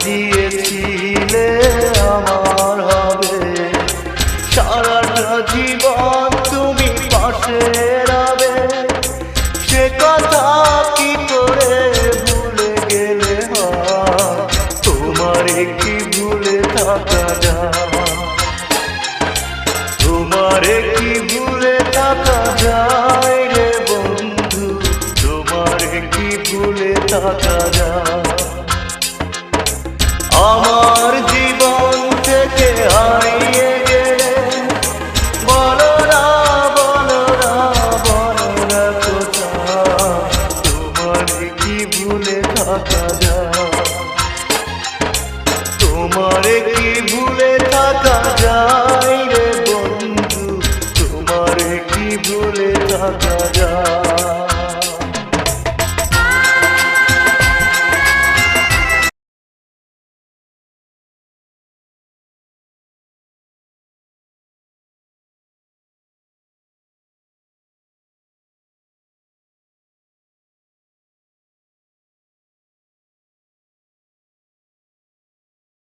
সাজিয়েছিলে আমার হবে, সারাটা জীবন তুমি পাশে রবে। সে কথা কি করে ভুলে গেলে হয়, তোমারে কি ভুলে থাকা যায়, তোমারে কি ভুলে থাকা যায় রে বন্ধু, তোমারে কি ভুলে থাকা যায়। আমার জীবন থেকে হারিয়ে গেলে বলো না বলো না বলো না কোথায়, তোমারে কি ভুলে থাকা যায়, তোমারে কি ভুলে থাকা যায় রে বন্ধু, তোমারে কি ভুলে থাকা যায়।